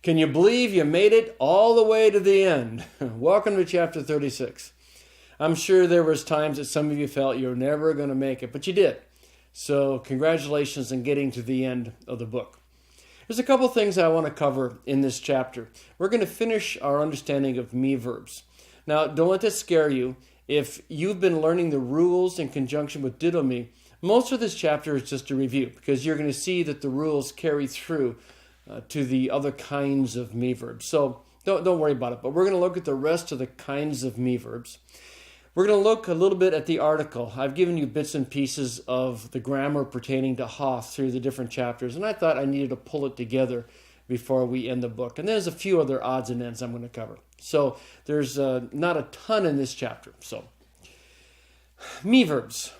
Can you believe you made it all the way to the end? Welcome to chapter 36. I'm sure there was times that some of you felt you were never going to make it, but you did. So congratulations on getting to the end of the book. There's a couple things I want to cover in this chapter. We're going to finish our understanding of me verbs. Now, don't let that scare you. If you've been learning the rules in conjunction with ditto me, most of this chapter is just a review because you're going to see that the rules carry through to the other kinds of me verbs. So don't worry about it, but we're going to look at the rest of the kinds of me verbs. We're going to look a little bit at the article. I've given you bits and pieces of the grammar pertaining to Hoth through the different chapters, and I thought I needed to pull it together before we end the book. And there's a few other odds and ends I'm going to cover. So there's not a ton in this chapter. So, me verbs.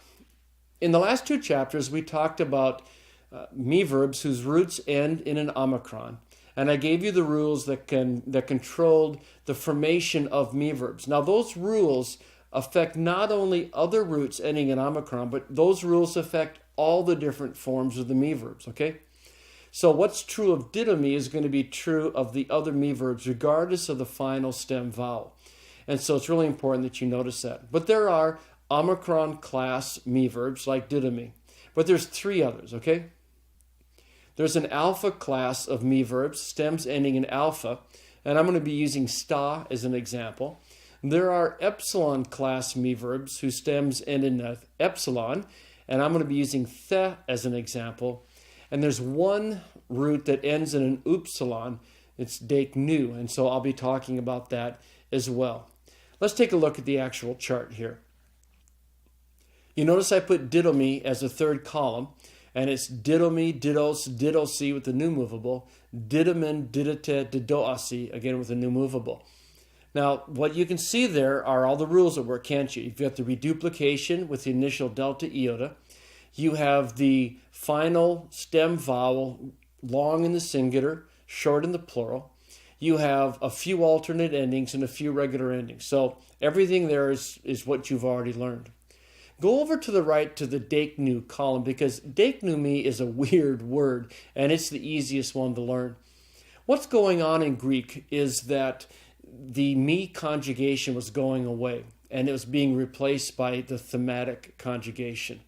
In the last two chapters, we talked about me verbs whose roots end in an omicron. And I gave you the rules that controlled the formation of me verbs. Now, those rules affect not only other roots ending in omicron, but those rules affect all the different forms of the me verbs, okay? So what's true of ditto me is going to be true of the other me verbs, regardless of the final stem vowel. And so it's really important that you notice that. But there are omicron class me verbs like ditto me. But there's three others, okay? There's an alpha class of me verbs, stems ending in alpha, and I'm going to be using sta as an example. There are epsilon class me verbs whose stems end in epsilon, and I'm going to be using the as an example. And there's one root that ends in an upsilon. It's dake nu, and so I'll be talking about that as well. Let's take a look at the actual chart here. You notice I put ditto me as a third column, and it's ditto me, dittos, ditto si with the new movable, didomen, didite, didoasi, again with the new movable. Now, what you can see there are all the rules that work, can't you? You've got the reduplication with the initial delta iota. You have the final stem vowel, long in the singular, short in the plural. You have a few alternate endings and a few regular endings. So everything there is what you've already learned. Go over to the right to the dake nu column because dake nu me is a weird word and it's the easiest one to learn. What's going on in Greek is that the me conjugation was going away and it was being replaced by the thematic conjugation.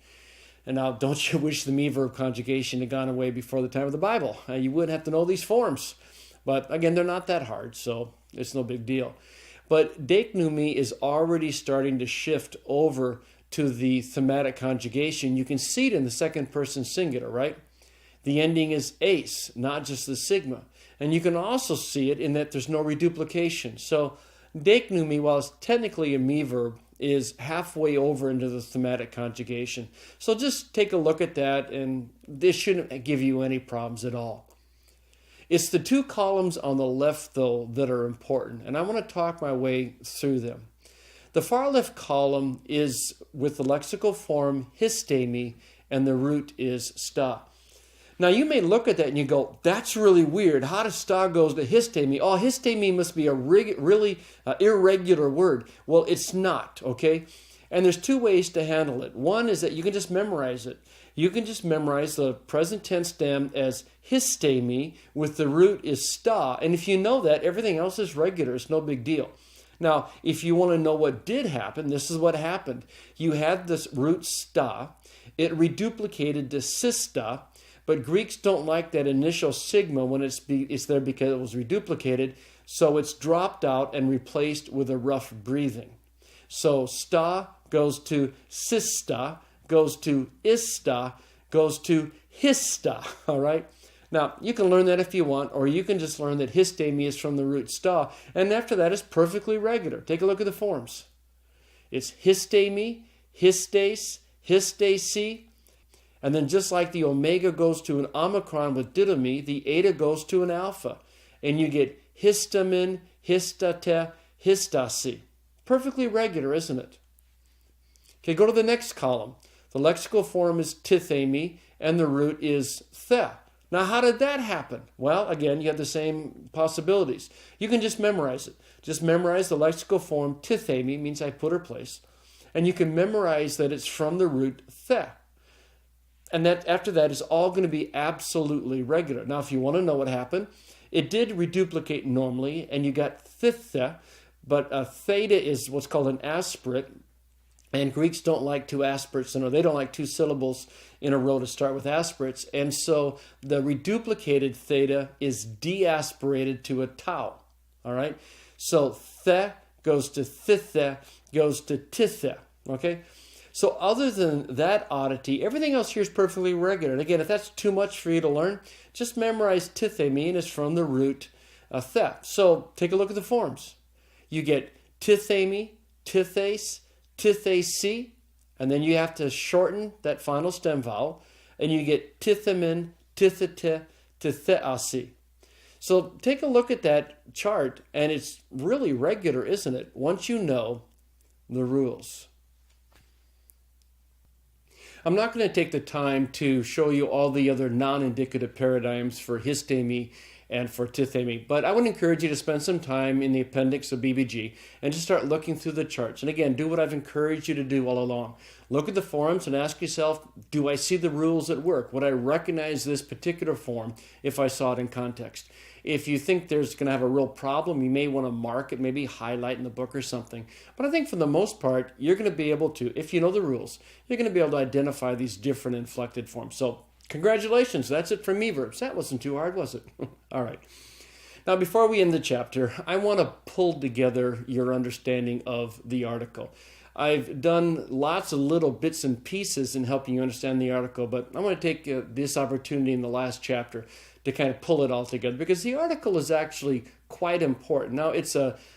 And now, don't you wish the me verb conjugation had gone away before the time of the Bible? You wouldn't have to know these forms. But again, they're not that hard, so it's no big deal. But dake nu me is already starting to shift over to the thematic conjugation. You can see it in the second person singular, right? The ending is ace, not just the sigma. And you can also see it in that there's no reduplication. So dake nu me, while it's technically a me verb, is halfway over into the thematic conjugation. So just take a look at that, and this shouldn't give you any problems at all. It's the two columns on the left, though, that are important, and I want to talk my way through them. The far left column is with the lexical form histemi, and the root is sta. Now, you may look at that and you go, that's really weird. How does sta goes to histemi? Oh, histemi must be a really irregular word. Well, it's not, okay? And there's two ways to handle it. One is that you can just memorize it. You can just memorize the present tense stem as histemi with the root is sta. And if you know that, everything else is regular. It's no big deal. Now, if you want to know what did happen, this is what happened. You had this root sta. It reduplicated to sista. But Greeks don't like that initial sigma when it's there because it was reduplicated, so it's dropped out and replaced with a rough breathing. So sta goes to sista, goes to ista, goes to hista, all right? Now, you can learn that if you want, or you can just learn that histemi is from the root sta, and after that it's perfectly regular. Take a look at the forms. It's histemi, histes, histesi. And then just like the omega goes to an omicron with ditto me, the eta goes to an alpha. And you get histamin, histate, histasi. Perfectly regular, isn't it? Okay, go to the next column. The lexical form is tithemi, and the root is the. Now, how did that happen? Well, again, you have the same possibilities. You can just memorize it. Just memorize the lexical form tithemi, means I put her place. And you can memorize that it's from the root the. And that after that is all going to be absolutely regular. Now, if you want to know what happened, It did reduplicate normally, and you got thitha, but theta is what's called an aspirate, and Greeks don't like two aspirates, they don't like two syllables in a row to start with aspirates, and so the reduplicated theta is deaspirated to a tau, all right? So the goes to thitha, goes to titha, okay? So other than that oddity, everything else here is perfectly regular. And again, if that's too much for you to learn, just memorize tithemi, is from the root the. So take a look at the forms. You get tithemi, tithes, tithesi, and then you have to shorten that final stem vowel, and you get tithemin, tithete, titheasi. So take a look at that chart, and it's really regular, isn't it? Once you know the rules. I'm not going to take the time to show you all the other non-indicative paradigms for histemi and for tithemi, but I would encourage you to spend some time in the appendix of BBG and just start looking through the charts. And again, do what I've encouraged you to do all along. Look at the forms and ask yourself, do I see the rules at work? Would I recognize this particular form if I saw it in context? If you think there's going to have a real problem, you may want to mark it, maybe highlight in the book or something. But I think for the most part, you're going to be able to, if you know the rules, you're going to be able to identify these different inflected forms. So congratulations, that's it for me verbs. That wasn't too hard, was it? All right. Now, before we end the chapter, I want to pull together your understanding of the article. I've done lots of little bits and pieces in helping you understand the article, but I want to take this opportunity in the last chapter to kind of pull it all together, because the article is actually quite important. Now, it's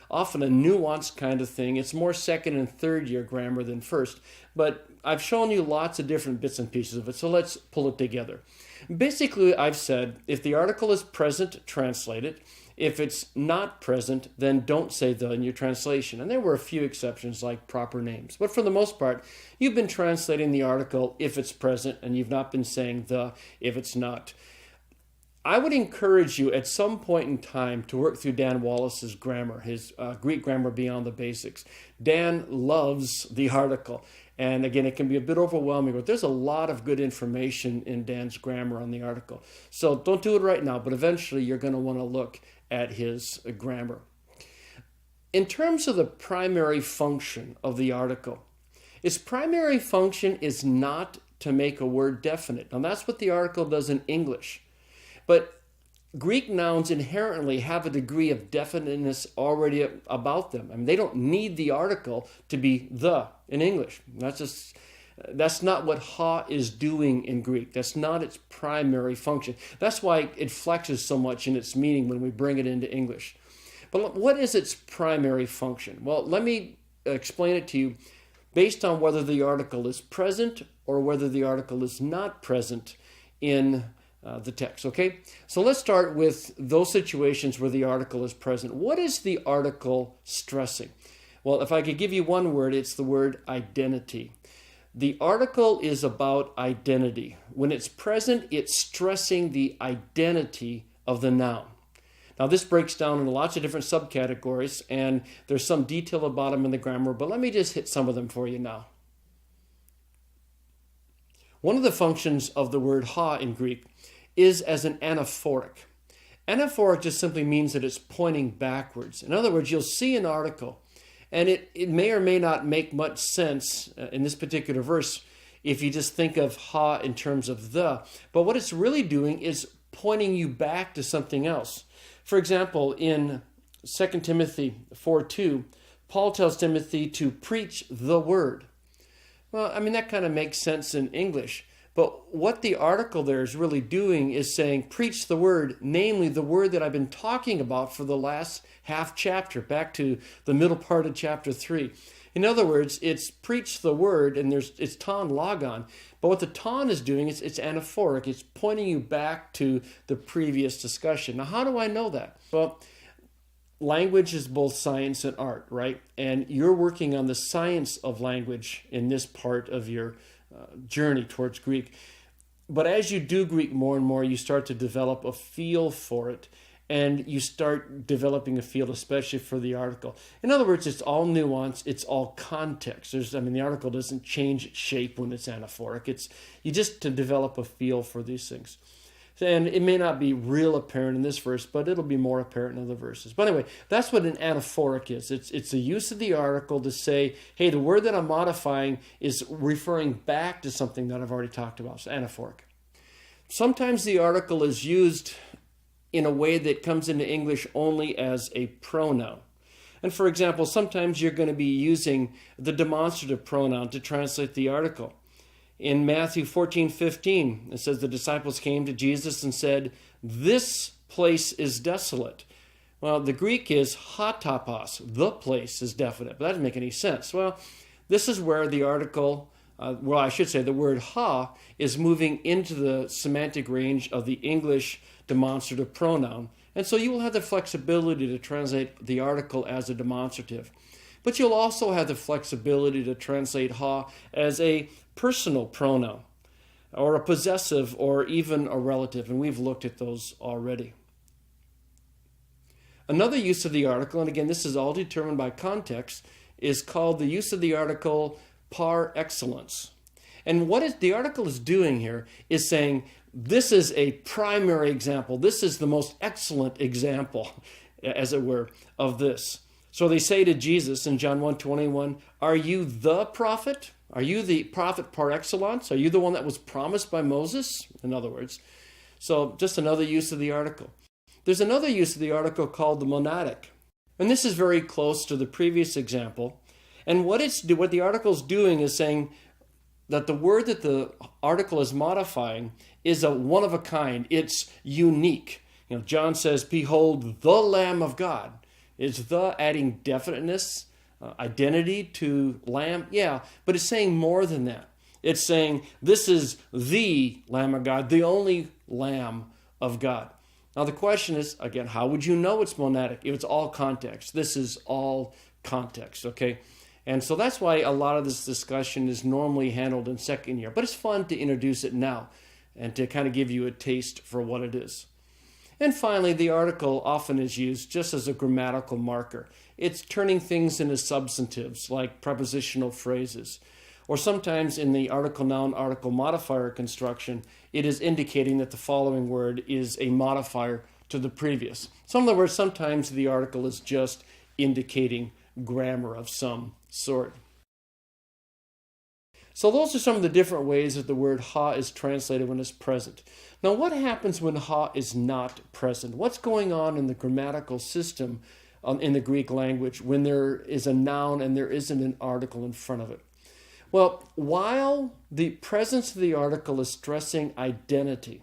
often a nuanced kind of thing. It's more second and third year grammar than first, but I've shown you lots of different bits and pieces of it, so let's pull it together. Basically, I've said, if the article is present, translate it. If it's not present, then don't say the in your translation. And there were a few exceptions like proper names. But for the most part, you've been translating the article if it's present, and you've not been saying the if it's not. I would encourage you at some point in time to work through Dan Wallace's grammar, his Greek grammar beyond the basics. Dan loves the article. And again, it can be a bit overwhelming, but there's a lot of good information in Dan's grammar on the article. So don't do it right now, but eventually you're going to want to look at his grammar. In terms of the primary function of the article, its primary function is not to make a word definite. Now that's what the article does in English. But Greek nouns inherently have a degree of definiteness already about them. I mean, they don't need the article to be the in English. That's not what ha is doing in Greek. That's not its primary function. That's why it flexes so much in its meaning when we bring it into English. But what is its primary function? Well, let me explain it to you based on whether the article is present or whether the article is not present in the text, okay? So let's start with those situations where the article is present. What is the article stressing? Well, if I could give you one word, it's the word identity. The article is about identity. When it's present, it's stressing the identity of the noun. Now, this breaks down into lots of different subcategories, and there's some detail about them in the grammar, but let me just hit some of them for you now. One of the functions of the word ha in Greek is as an anaphoric. Anaphoric just simply means that it's pointing backwards. In other words, you'll see an article, and it may or may not make much sense in this particular verse if you just think of ha in terms of the. But what it's really doing is pointing you back to something else. For example, in 2 Timothy 4:2, Paul tells Timothy to preach the word. Well, I mean, that kind of makes sense in English. But what the article there is really doing is saying, preach the word, namely the word that I've been talking about for the last half chapter, back to the middle part of chapter 3. In other words, it's preach the word, and it's ton logon. But what the ton is doing is it's anaphoric. It's pointing you back to the previous discussion. Now, how do I know that? Well, language is both science and art, right? And you're working on the science of language in this part of your journey towards Greek. But as you do Greek more and more, you start to develop a feel for it, and you start developing a feel especially for the article. In other words, it's all nuance, it's all context. The article doesn't change its shape when it's anaphoric. You just to develop a feel for these things. And it may not be real apparent in this verse, but it'll be more apparent in other verses. But anyway, that's what an anaphoric is. It's the use of the article to say, hey, the word that I'm modifying is referring back to something that I've already talked about. So anaphoric. Sometimes the article is used in a way that comes into English only as a pronoun. And for example, sometimes you're going to be using the demonstrative pronoun to translate the article. In Matthew 14:15, it says the disciples came to Jesus and said, "This place is desolate." Well, the Greek is hatapos. The place is definite, but that doesn't make any sense. Well, this is where the article, the word ha is moving into the semantic range of the English demonstrative pronoun. And so you will have the flexibility to translate the article as a demonstrative. But you'll also have the flexibility to translate ha as a personal pronoun, or a possessive, or even a relative. And we've looked at those already. Another use of the article, and again, this is all determined by context, is called the use of the article par excellence. And what the article is doing here is saying, this is a primary example. This is the most excellent example, as it were, of this. So they say to Jesus in John 1:21, "Are you the prophet? Are you the prophet par excellence? Are you the one that was promised by Moses?" In other words. So just another use of the article. There's another use of the article called the monadic. And this is very close to the previous example. And what the article is doing is saying that the word that the article is modifying is a one of a kind. It's unique. John says, "Behold, the Lamb of God." Is the adding definiteness, identity to lamb? Yeah, but it's saying more than that. It's saying this is the Lamb of God, the only Lamb of God. Now the question is, again, how would you know it's monadic? If it's all context. This is all context, okay? And so that's why a lot of this discussion is normally handled in second year. But it's fun to introduce it now and to kind of give you a taste for what it is. And finally, the article often is used just as a grammatical marker. It's turning things into substantives like prepositional phrases. Or sometimes in the article noun article modifier construction, it is indicating that the following word is a modifier to the previous. So in other words, sometimes the article is just indicating grammar of some sort. So those are some of the different ways that the word ha is translated when it's present. Now what happens when ha is not present? What's going on in the grammatical system in the Greek language when there is a noun and there isn't an article in front of it? Well, while the presence of the article is stressing identity,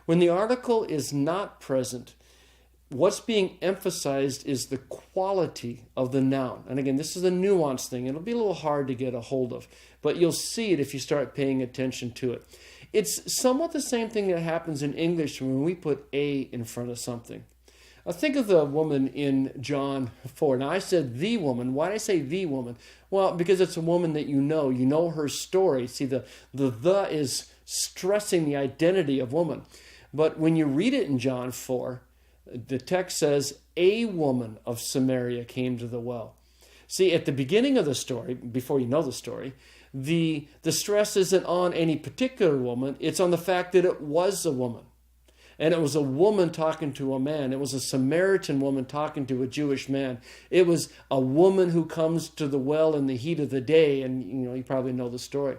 when the article is not present, what's being emphasized is the quality of the noun. And again, this is a nuanced thing. It'll be a little hard to get a hold of, but you'll see it if you start paying attention to it. It's somewhat the same thing that happens in English when we put a in front of something. Think of the woman in John 4. Now, I said the woman. Why did I say the woman? Well, because it's a woman that you know. You know her story. See, the is stressing the identity of woman. But when you read it in John 4, the text says, "A woman of Samaria came to the well." See, at the beginning of the story, before you know the story, the stress isn't on any particular woman. It's on the fact that it was a woman. And it was a woman talking to a man. It was a Samaritan woman talking to a Jewish man. It was a woman who comes to the well in the heat of the day. And, you probably know the story.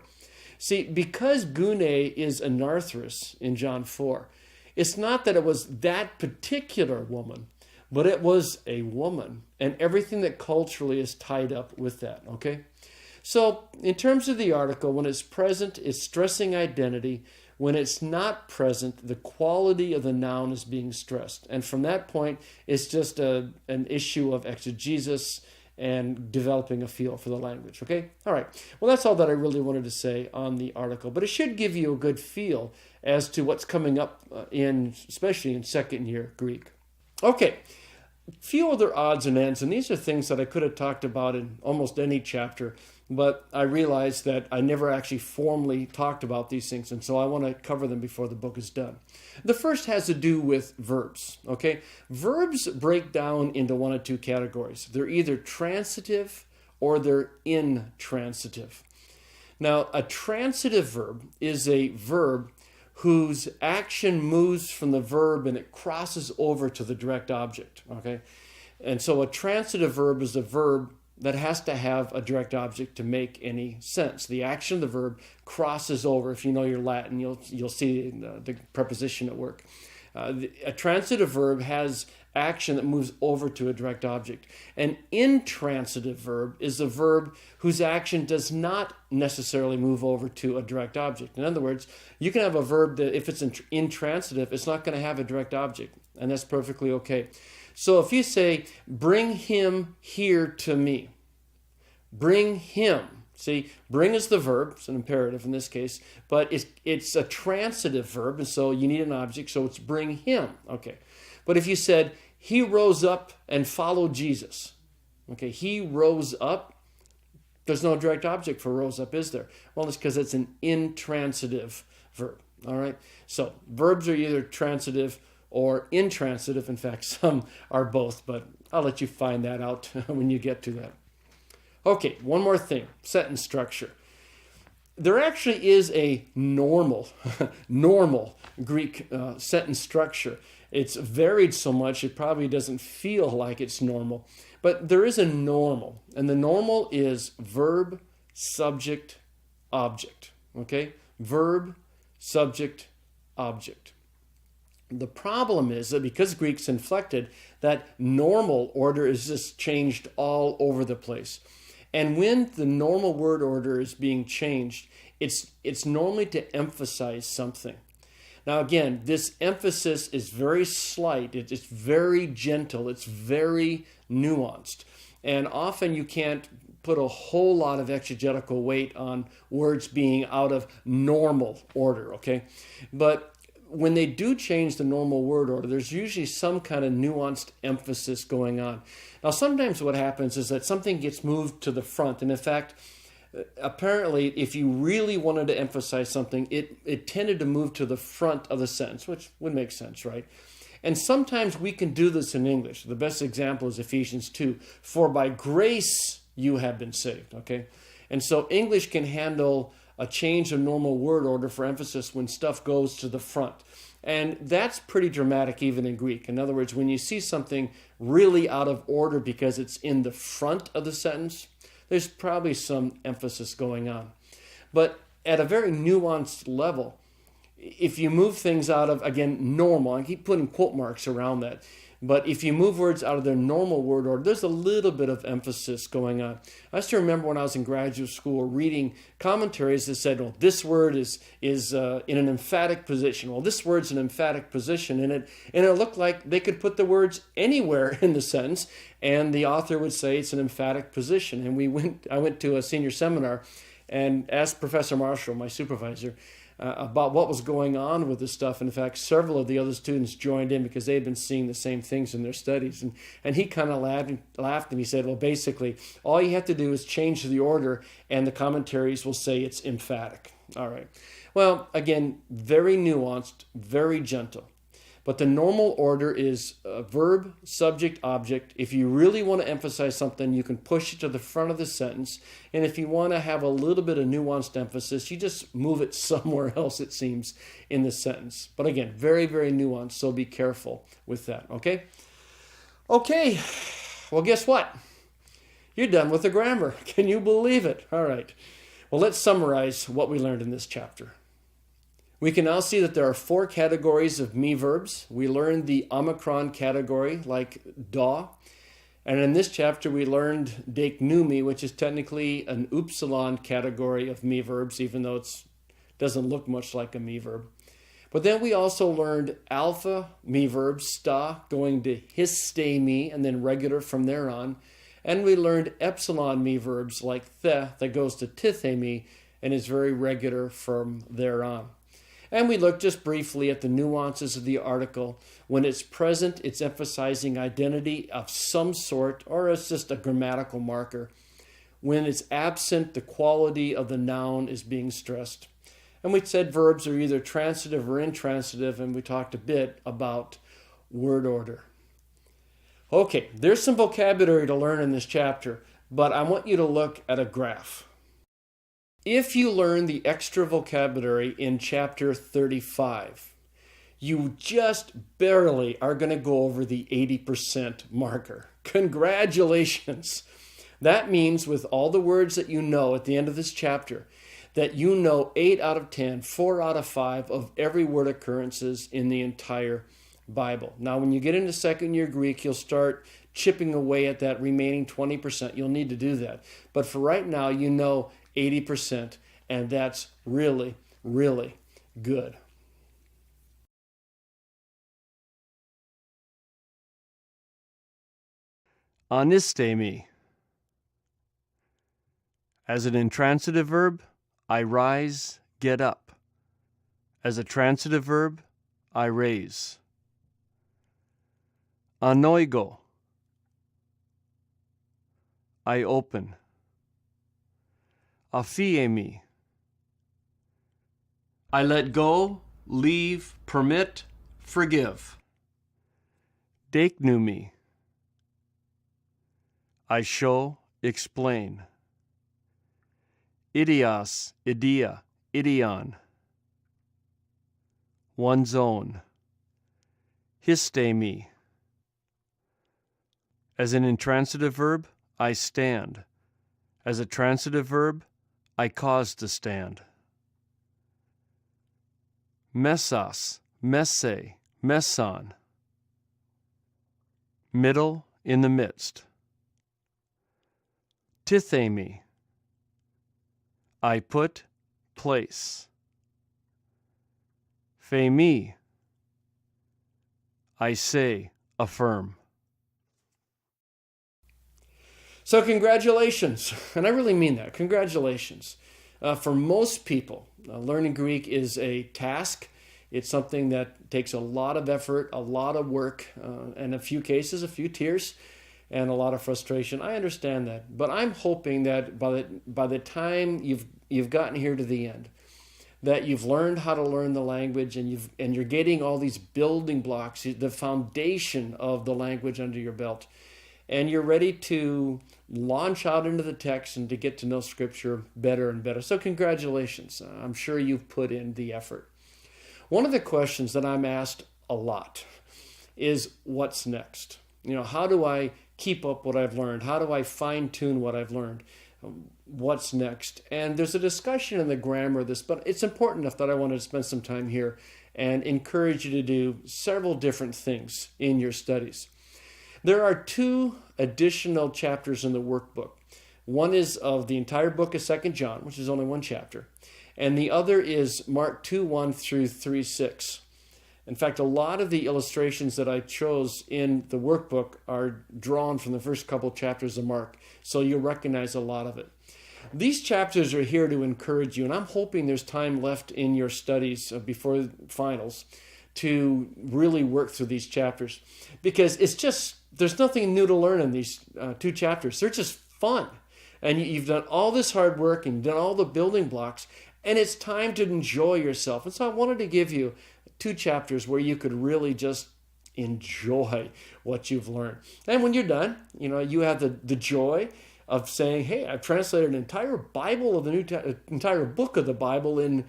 See, because gune is anarthrous in John 4, it's not that it was that particular woman, but it was a woman. And everything that culturally is tied up with that, okay? So, in terms of the article, when it's present, it's stressing identity. When it's not present, the quality of the noun is being stressed. And from that point, it's just an issue of exegesis and developing a feel for the language, okay? All right. Well, that's all that I really wanted to say on the article. But it should give you a good feel as to what's coming up especially in second year Greek. Okay. A few other odds and ends, and these are things that I could have talked about in almost any chapter, but I realized that I never actually formally talked about these things, and so I want to cover them before the book is done. The first has to do with verbs, okay? Verbs break down into one of two categories. They're either transitive or they're intransitive. Now, a transitive verb is a verb whose action moves from the verb and it crosses over to the direct object, okay? And so a transitive verb is a verb that has to have a direct object to make any sense. The action of the verb crosses over. If you know your Latin, you'll see the preposition at work. A transitive verb has action that moves over to a direct object. An intransitive verb is a verb whose action does not necessarily move over to a direct object. In other words, you can have a verb that if it's intransitive, it's not going to have a direct object, and that's perfectly okay. So if you say, bring him here to me, bring him. See, bring is the verb, it's an imperative in this case, but it's a transitive verb, and so you need an object, so it's bring him. Okay. But if you said, he rose up and followed Jesus, okay, he rose up, there's no direct object for rose up, is there? Well, it's because it's an intransitive verb, all right? So verbs are either transitive or intransitive. In fact, some are both, but I'll let you find that out when you get to that. Okay, one more thing, sentence structure. There actually is a normal Greek sentence structure. It's varied so much it probably doesn't feel like it's normal. But there is a normal, and the normal is verb, subject, object. Okay? Verb, subject, object. The problem is that because Greek's inflected, that normal order is just changed all over the place. And when the normal word order is being changed, it's normally to emphasize something. Now again, this emphasis is very slight, it's very gentle, it's very nuanced. And often you can't put a whole lot of exegetical weight on words being out of normal order, okay? But when they do change the normal word order, there's usually some kind of nuanced emphasis going on. Now, sometimes what happens is that something gets moved to the front. And in fact, apparently, if you really wanted to emphasize something, it tended to move to the front of the sentence, which would make sense, right? And sometimes we can do this in English. The best example is Ephesians 2. For by grace you have been saved, okay? And so English can handle a change of normal word order for emphasis when stuff goes to the front. And that's pretty dramatic even in Greek. In other words, when you see something really out of order because it's in the front of the sentence, there's probably some emphasis going on. But at a very nuanced level, if you move things out of, again, normal, I keep putting quote marks around that, but if you move words out of their normal word order, there's a little bit of emphasis going on. I still remember when I was in graduate school reading commentaries that said, well, this word is in an emphatic position. Well, this word's an emphatic position. And it looked like they could put the words anywhere in the sentence, and the author would say it's an emphatic position. And I went to a senior seminar and asked Professor Marshall, my supervisor, about what was going on with this stuff. And in fact, several of the other students joined in because they had been seeing the same things in their studies. And he kind of laughed and he said, well, basically, all you have to do is change the order and the commentaries will say it's emphatic. All right. Well, again, very nuanced, very gentle. But the normal order is verb, subject, object. If you really want to emphasize something, you can push it to the front of the sentence. And if you want to have a little bit of nuanced emphasis, you just move it somewhere else, it seems, in the sentence. But again, very, very nuanced, so be careful with that, okay? Okay, well, guess what? You're done with the grammar. Can you believe it? All right. Well, let's summarize what we learned in this chapter. We can now see that there are 4 categories of me verbs. We learned the Omicron category, like da. And in this chapter, we learned deiknoumi, which is technically an upsilon category of me verbs, even though it doesn't look much like a me verb. But then we also learned alpha me verbs, sta, going to histe me, and then regular from there on. And we learned epsilon me verbs, like the, that goes to tithe me, and is very regular from there on. And we looked just briefly at the nuances of the article. When it's present, it's emphasizing identity of some sort, or it's just a grammatical marker. When it's absent, the quality of the noun is being stressed. And we said verbs are either transitive or intransitive, and we talked a bit about word order. Okay, there's some vocabulary to learn in this chapter, but I want you to look at a graph. If you learn the extra vocabulary in chapter 35, you just barely are going to go over the 80% marker. Congratulations. That means with all the words that you know at the end of this chapter, that you know 8 out of 10, 4 out of 5 of every word occurrences in the entire Bible. Now, when you get into second year Greek, you'll start chipping away at that remaining 20%. You'll need to do that. But for right now, you know 80%, and that's really, really good. Anistemi. As an intransitive verb, I rise, get up. As a transitive verb, I raise. Anoigo. I open. Afiemi. I let go, leave, permit, forgive. Deiknumi. I show, explain. Idios, idea, idion. One's own. Histemi. As an intransitive verb, I stand. As a transitive verb, I cause to stand. Mesos, messe, meson. Middle, in the midst. Tithemi. I put, place. Phemi. I say, affirm. So congratulations, and I really mean that. Congratulations. For most people, learning Greek is a task. It's something that takes a lot of effort, a lot of work, and in a few cases, a few tears, and a lot of frustration. I understand that, but I'm hoping that by the time you've gotten here to the end, that you've learned how to learn the language, and you're getting all these building blocks, the foundation of the language under your belt, and you're ready to launch out into the text and to get to know Scripture better and better. So congratulations. I'm sure you've put in the effort. One of the questions that I'm asked a lot is, what's next? How do I keep up what I've learned? How do I fine-tune what I've learned? What's next? And there's a discussion in the grammar of this, but it's important enough that I wanted to spend some time here and encourage you to do several different things in your studies. There are 2 additional chapters in the workbook. One is of the entire book of 2 John, which is only 1 chapter. And the other is Mark 2:1 through 3:6. In fact, a lot of the illustrations that I chose in the workbook are drawn from the first couple chapters of Mark, so you'll recognize a lot of it. These chapters are here to encourage you, and I'm hoping there's time left in your studies before finals to really work through these chapters, because there's nothing new to learn in these 2 chapters. They're just fun. And you've done all this hard work and done all the building blocks, and it's time to enjoy yourself. And so I wanted to give you 2 chapters where you could really just enjoy what you've learned. And when you're done, you have the joy of saying, hey, I've translated an entire Bible of the entire book of the Bible in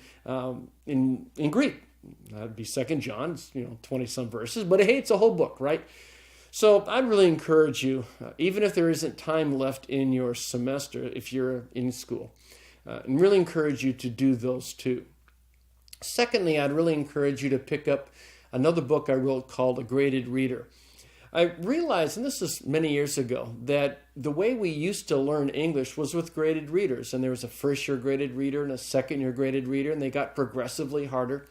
Greek. That'd be 2 John, 20-some verses, but hey, it's a whole book, right? So I'd really encourage you, even if there isn't time left in your semester, if you're in school, and really encourage you to do those 2. Secondly, I'd really encourage you to pick up another book I wrote called A Graded Reader. I realized, and this is many years ago, that the way we used to learn English was with graded readers. And there was a first-year graded reader and a second-year graded reader, and they got progressively harder.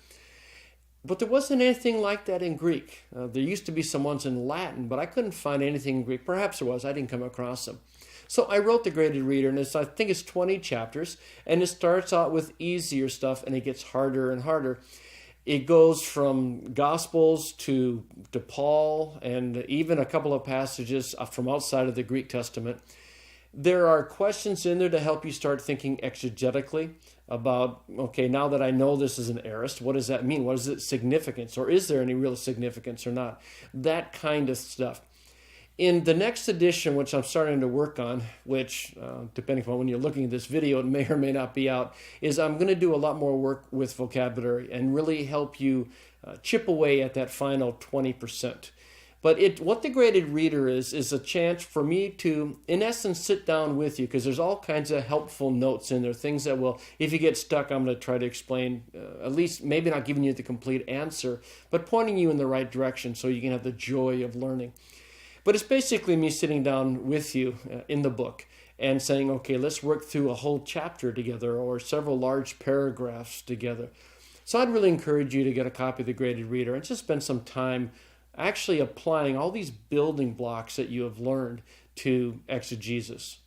But there wasn't anything like that in Greek. There used to be some ones in Latin, but I couldn't find anything in Greek. Perhaps there was. I didn't come across them. So I wrote the graded reader, and I think it's 20 chapters, and it starts out with easier stuff, and it gets harder and harder. It goes from Gospels to Paul, and even a couple of passages from outside of the Greek Testament. There are questions in there to help you start thinking exegetically about, okay, now that I know this is an aorist, what does that mean? What is its significance? Or is there any real significance or not? That kind of stuff. In the next edition, which I'm starting to work on, which, depending on when you're looking at this video, it may or may not be out, is I'm going to do a lot more work with vocabulary and really help you chip away at that final 20%. But what the graded reader is a chance for me to, in essence, sit down with you, because there's all kinds of helpful notes in there, things that will, if you get stuck, I'm going to try to explain, at least maybe not giving you the complete answer, but pointing you in the right direction so you can have the joy of learning. But it's basically me sitting down with you in the book and saying, okay, let's work through a whole chapter together or several large paragraphs together. So I'd really encourage you to get a copy of the graded reader and just spend some time actually applying all these building blocks that you have learned to exegesis.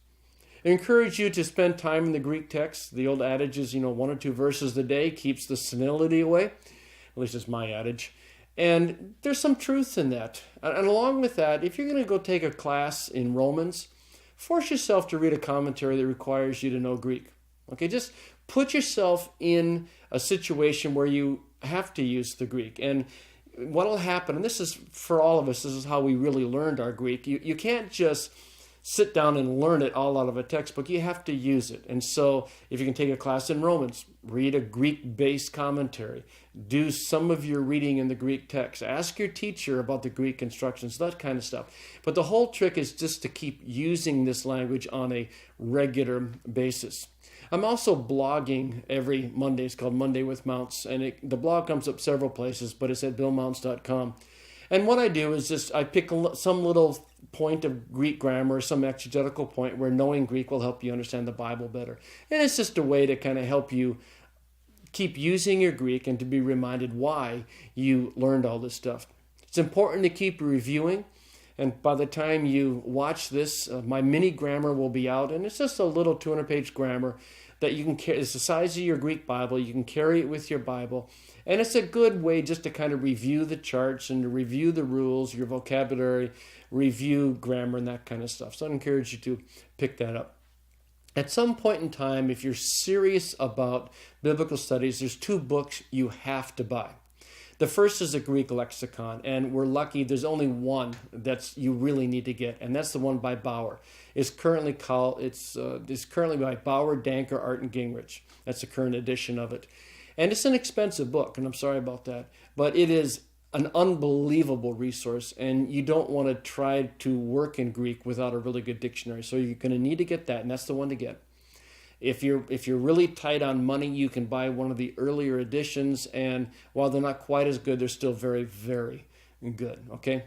I encourage you to spend time in the Greek text. The old adage is, 1 or 2 verses a day keeps the senility away. At least it's my adage. And there's some truth in that. And along with that, if you're going to go take a class in Romans, force yourself to read a commentary that requires you to know Greek. Okay, just put yourself in a situation where you have to use the Greek. And what will happen, and this is for all of us, this is how we really learned our Greek. You can't just sit down and learn it all out of a textbook. You have to use it. And so if you can take a class in Romans, read a Greek-based commentary, do some of your reading in the Greek text, ask your teacher about the Greek instructions, that kind of stuff. But the whole trick is just to keep using this language on a regular basis. I'm also blogging every Monday. It's called Monday with Mounts, and the blog comes up several places, but it's at billmounts.com. And what I do is just I pick some little point of Greek grammar, some exegetical point where knowing Greek will help you understand the Bible better. And it's just a way to kind of help you keep using your Greek and to be reminded why you learned all this stuff. It's important to keep reviewing. And by the time you watch this, my mini grammar will be out. And it's just a little 200-page grammar that you can carry. It's the size of your Greek Bible. You can carry it with your Bible. And it's a good way just to kind of review the charts and to review the rules, your vocabulary, review grammar and that kind of stuff. So I encourage you to pick that up. At some point in time, if you're serious about biblical studies, there's 2 books you have to buy. The first is a Greek lexicon, and we're lucky there's only one that you really need to get, and that's the one by Bauer. It's currently by Bauer, Danker, Art, and Gingrich. That's the current edition of it. And it's an expensive book, and I'm sorry about that, but it is an unbelievable resource, and you don't want to try to work in Greek without a really good dictionary. So you're going to need to get that, and that's the one to get. If you're really tight on money, you can buy one of the earlier editions, and while they're not quite as good, they're still very, very good, okay?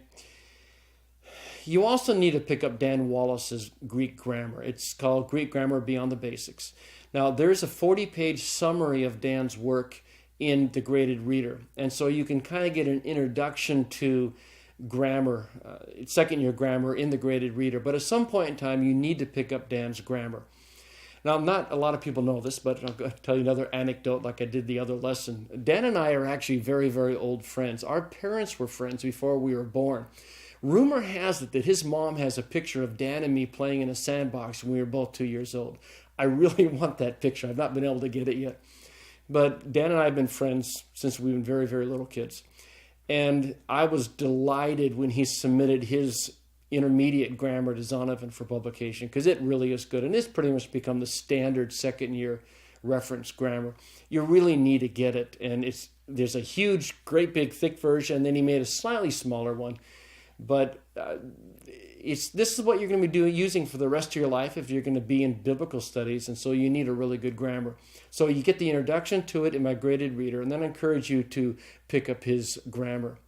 You also need to pick up Dan Wallace's Greek grammar. It's called Greek Grammar Beyond the Basics. Now, there's a 40-page summary of Dan's work in the graded reader, and so you can kind of get an introduction to grammar, second-year grammar in the graded reader, but at some point in time, you need to pick up Dan's grammar. Now, not a lot of people know this, but I'll tell you another anecdote like I did the other lesson. Dan and I are actually very, very old friends. Our parents were friends before we were born. Rumor has it that his mom has a picture of Dan and me playing in a sandbox when we were both 2 years old. I really want that picture. I've not been able to get it yet. But Dan and I have been friends since we've been very, very little kids. And I was delighted when he submitted his intermediate grammar to Zondervan for publication, because it really is good. And it's pretty much become the standard second-year reference grammar. You really need to get it. And there's a huge, great big, thick version, and then he made a slightly smaller one. But this is what you're going to be using for the rest of your life if you're going to be in biblical studies, and so you need a really good grammar. So you get the introduction to it in my graded reader, and then I encourage you to pick up his grammar.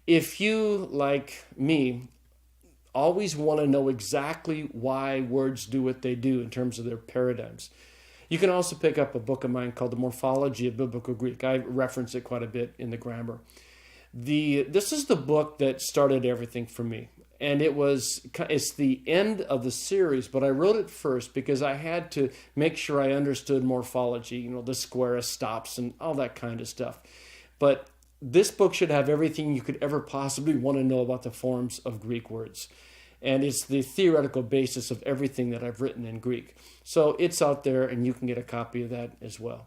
If you, like me, always want to know exactly why words do what they do in terms of their paradigms, you can also pick up a book of mine called The Morphology of Biblical Greek. I reference it quite a bit in the grammar. This is the book that started everything for me. And it's the end of the series, but I wrote it first because I had to make sure I understood morphology, the square stops and all that kind of stuff. But this book should have everything you could ever possibly want to know about the forms of Greek words. And it's the theoretical basis of everything that I've written in Greek. So it's out there, and you can get a copy of that as well.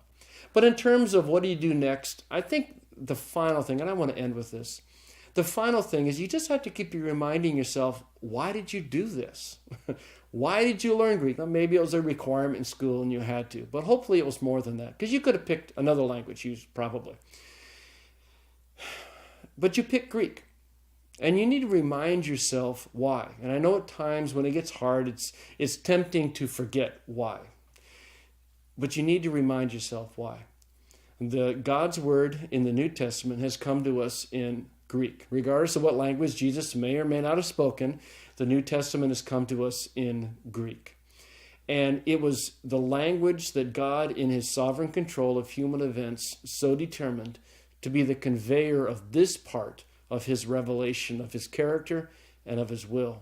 But in terms of what do you do next, I think the final thing, and I want to end with this, the final thing is you just have to keep reminding yourself, why did you do this? Why did you learn Greek? Well, maybe it was a requirement in school and you had to, but hopefully it was more than that, because you could have picked another language, probably. But you picked Greek. And you need to remind yourself why. And I know at times when it gets hard, it's tempting to forget why. But you need to remind yourself why. God's word in the New Testament has come to us in Greek. Regardless of what language Jesus may or may not have spoken, the New Testament has come to us in Greek. And it was the language that God, in his sovereign control of human events, so determined to be the conveyor of this part of his revelation, of his character, and of his will.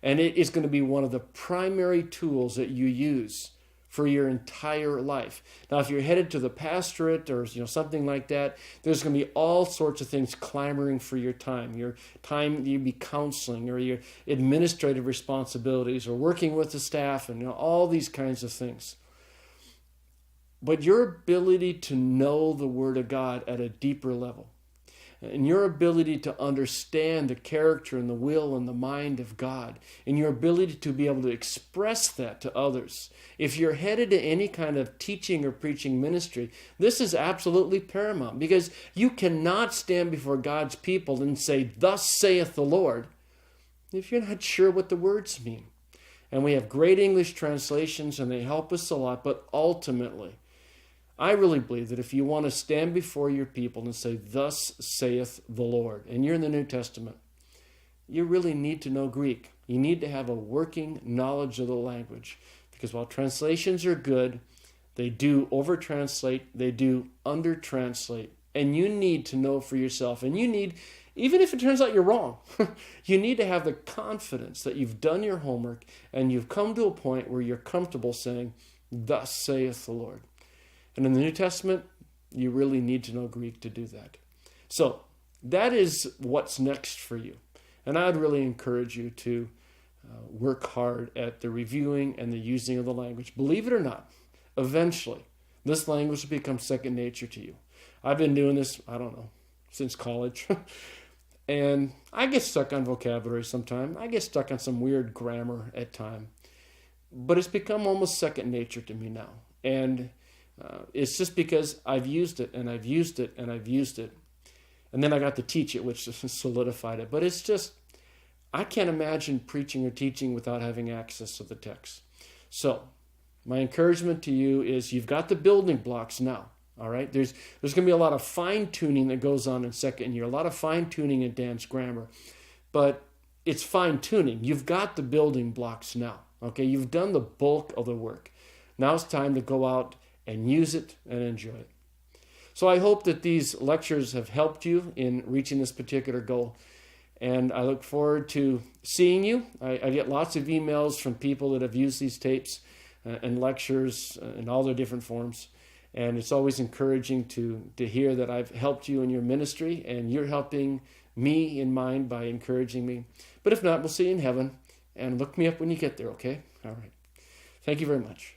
And it is going to be one of the primary tools that you use for your entire life. Now, if you're headed to the pastorate or something like that, there's going to be all sorts of things clamoring for your time. Your time you'd be counseling, or your administrative responsibilities, or working with the staff, and all these kinds of things. But your ability to know the Word of God at a deeper level, and your ability to understand the character and the will and the mind of God, and your ability to be able to express that to others. If you're headed to any kind of teaching or preaching ministry, this is absolutely paramount, because you cannot stand before God's people and say, "Thus saith the Lord," if you're not sure what the words mean. And we have great English translations, and they help us a lot, but ultimately, I really believe that if you want to stand before your people and say, "Thus saith the Lord," and you're in the New Testament, you really need to know Greek. You need to have a working knowledge of the language, because while translations are good, they do over-translate, they do under-translate, and you need to know for yourself. And you need, even if it turns out you're wrong, you need to have the confidence that you've done your homework and you've come to a point where you're comfortable saying, "Thus saith the Lord." And in the New Testament, you really need to know Greek to do that. So that is what's next for you. And I would really encourage you to work hard at the reviewing and the using of the language. Believe it or not, eventually, this language will become second nature to you. I've been doing this, since college. And I get stuck on vocabulary sometimes. I get stuck on some weird grammar at times. But it's become almost second nature to me now. And it's just because I've used it, and I've used it, and I've used it. And then I got to teach it, which solidified it. But it's just, I can't imagine preaching or teaching without having access to the text. So my encouragement to you is, you've got the building blocks now. All right? There's going to be a lot of fine-tuning that goes on in second year, a lot of fine-tuning in Dan's grammar. But it's fine-tuning. You've got the building blocks now. Okay? You've done the bulk of the work. Now it's time to go out and use it and enjoy it. So I hope that these lectures have helped you in reaching this particular goal. And I look forward to seeing you. I get lots of emails from people that have used these tapes and lectures in all their different forms. And it's always encouraging to hear that I've helped you in your ministry, and you're helping me in mine by encouraging me. But if not, we'll see you in heaven. And look me up when you get there, okay? All right. Thank you very much.